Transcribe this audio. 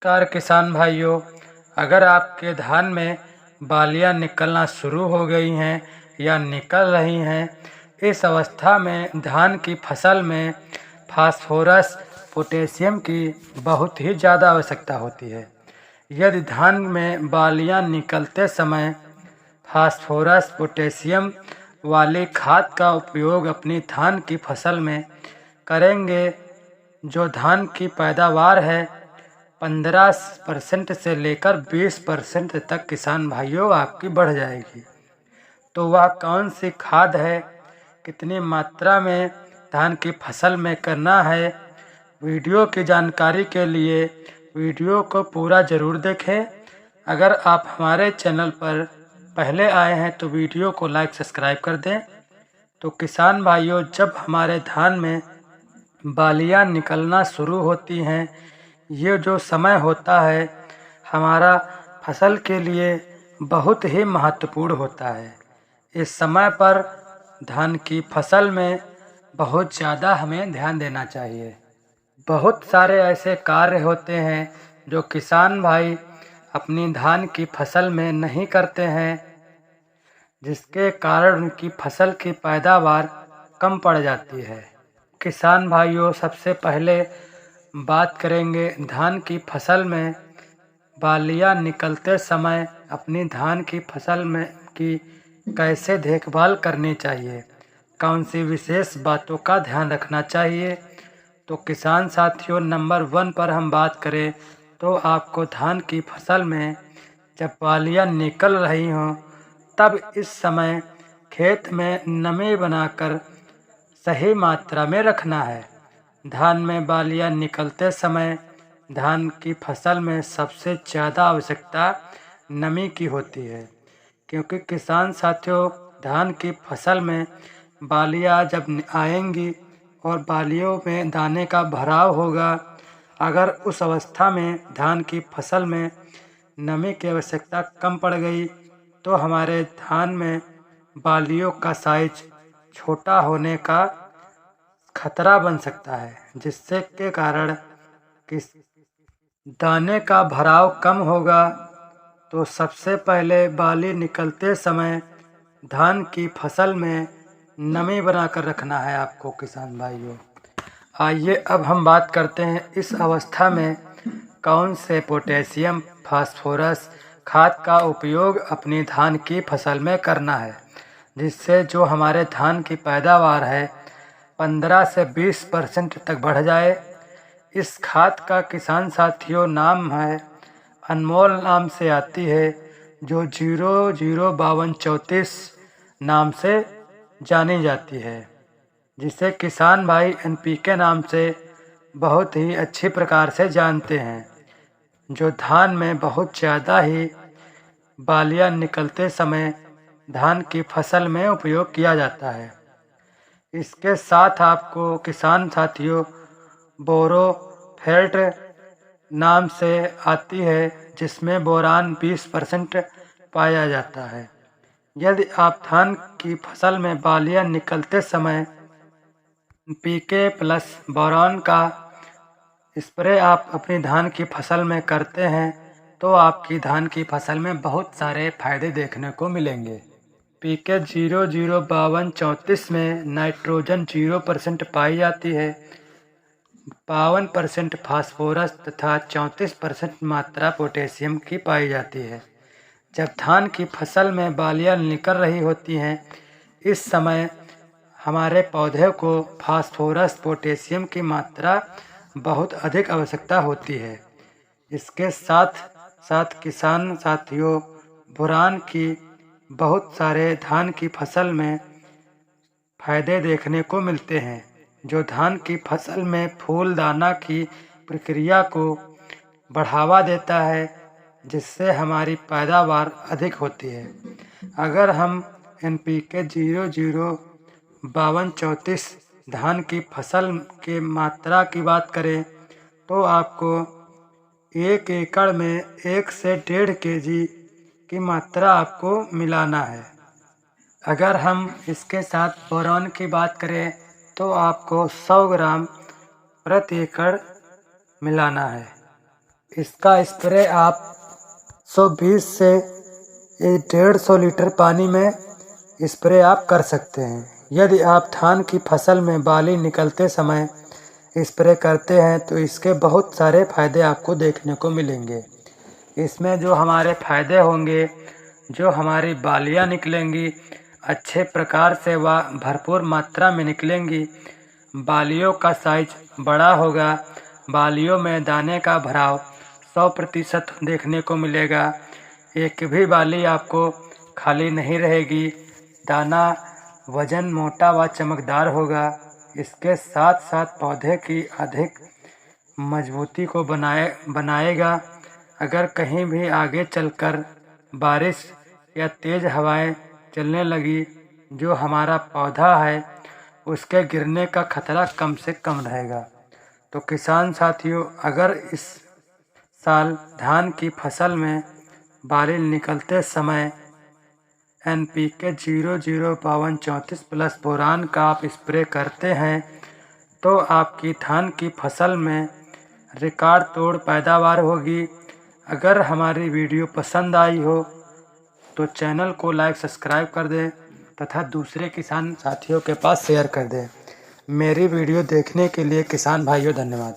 नमस्कार किसान भाइयों, अगर आपके धान में बालियां निकलना शुरू हो गई हैं या निकल रही हैं, इस अवस्था में धान की फसल में फास्फोरस, पोटेशियम की बहुत ही ज़्यादा आवश्यकता होती है। यदि धान में बालियां निकलते समय फास्फोरस, पोटेशियम वाली खाद का उपयोग अपनी धान की फसल में करेंगे, जो धान की पैदावार है 15% से लेकर 20% तक किसान भाइयों आपकी बढ़ जाएगी। तो वह कौन सी खाद है, कितनी मात्रा में धान की फसल में करना है, वीडियो की जानकारी के लिए वीडियो को पूरा ज़रूर देखें। अगर आप हमारे चैनल पर पहले आए हैं तो वीडियो को लाइक सब्सक्राइब कर दें। तो किसान भाइयों, जब हमारे धान में बालियां निकलना शुरू होती हैं, ये जो समय होता है हमारा फसल के लिए बहुत ही महत्वपूर्ण होता है। इस समय पर धान की फसल में बहुत ज़्यादा हमें ध्यान देना चाहिए। बहुत सारे ऐसे कार्य होते हैं जो किसान भाई अपनी धान की फसल में नहीं करते हैं, जिसके कारण उनकी फसल की पैदावार कम पड़ जाती है। किसान भाइयों, सबसे पहले बात करेंगे धान की फसल में बालियां निकलते समय अपनी धान की फसल में की कैसे देखभाल करनी चाहिए, कौन सी विशेष बातों का ध्यान रखना चाहिए। तो किसान साथियों, नंबर 1 पर हम बात करें तो आपको धान की फसल में जब बालियां निकल रही हों तब इस समय खेत में नमी बनाकर सही मात्रा में रखना है। धान में बालियां निकलते समय धान की फसल में सबसे ज़्यादा आवश्यकता नमी की होती है, क्योंकि किसान साथियों, धान की फसल में बालियां जब आएंगी और बालियों में दाने का भराव होगा, अगर उस अवस्था में धान की फसल में नमी की आवश्यकता कम पड़ गई तो हमारे धान में बालियों का साइज छोटा होने का खतरा बन सकता है, जिससे के कारण किस दाने का भराव कम होगा। तो सबसे पहले बाली निकलते समय धान की फसल में नमी बनाकर रखना है आपको किसान भाइयों। आइए अब हम बात करते हैं इस अवस्था में कौन से पोटेशियम, फास्फोरस खाद का उपयोग अपनी धान की फसल में करना है, जिससे जो हमारे धान की पैदावार है 15 से 20% तक बढ़ जाए। इस खाद का किसान साथियों नाम है अनमोल, नाम से आती है, जो 005234 नाम से जानी जाती है, जिसे किसान भाई NPK नाम से बहुत ही अच्छी प्रकार से जानते हैं, जो धान में बहुत ज़्यादा ही बालियां निकलते समय धान की फसल में उपयोग किया जाता है। इसके साथ आपको किसान साथियों बोरोफेल्ट नाम से आती है, जिसमें बोरान 20% पाया जाता है। यदि आप धान की फसल में बालियां निकलते समय PK प्लस बोरान का स्प्रे आप अपनी धान की फसल में करते हैं तो आपकी धान की फसल में बहुत सारे फायदे देखने को मिलेंगे। PK 005234 में नाइट्रोजन 0% पाई जाती है, 52% फास्फोरस तथा 34% मात्रा पोटेशियम की पाई जाती है। जब धान की फसल में बालियां निकल रही होती हैं, इस समय हमारे पौधे को फास्फोरस, पोटेशियम की मात्रा बहुत अधिक आवश्यकता होती है। इसके साथ साथ किसान साथियों बोरान की बहुत सारे धान की फसल में फायदे देखने को मिलते हैं, जो धान की फसल में फूल दाना की प्रक्रिया को बढ़ावा देता है, जिससे हमारी पैदावार अधिक होती है। अगर हम NPK 005234 धान की फसल के मात्रा की बात करें तो आपको 1 एकड़ में 1 से 1.5 kg की मात्रा आपको मिलाना है। अगर हम इसके साथ बोरान की बात करें तो आपको 100 ग्राम प्रति एकड़ मिलाना है। इसका स्प्रे आप 120 से 150 लीटर पानी में स्प्रे आप कर सकते हैं। यदि आप धान की फसल में बाली निकलते समय स्प्रे करते हैं तो इसके बहुत सारे फायदे आपको देखने को मिलेंगे। इसमें जो हमारे फायदे होंगे, जो हमारी बालियाँ निकलेंगी अच्छे प्रकार से, वह भरपूर मात्रा में निकलेंगी। बालियों का साइज बड़ा होगा, बालियों में दाने का भराव 100% देखने को मिलेगा। एक भी बाली आपको खाली नहीं रहेगी। दाना वजन मोटा व चमकदार होगा। इसके साथ साथ पौधे की अधिक मजबूती को बनाएगा। अगर कहीं भी आगे चलकर बारिश या तेज़ हवाएं चलने लगी, जो हमारा पौधा है उसके गिरने का खतरा कम से कम रहेगा। तो किसान साथियों, अगर इस साल धान की फसल में बाली निकलते समय NPK 005234 प्लस बोरान का आप स्प्रे करते हैं तो आपकी धान की फसल में रिकॉर्ड तोड़ पैदावार होगी। अगर हमारी वीडियो पसंद आई हो तो चैनल को लाइक सब्सक्राइब कर दें तथा दूसरे किसान साथियों के पास शेयर कर दें। मेरी वीडियो देखने के लिए किसान भाइयों धन्यवाद।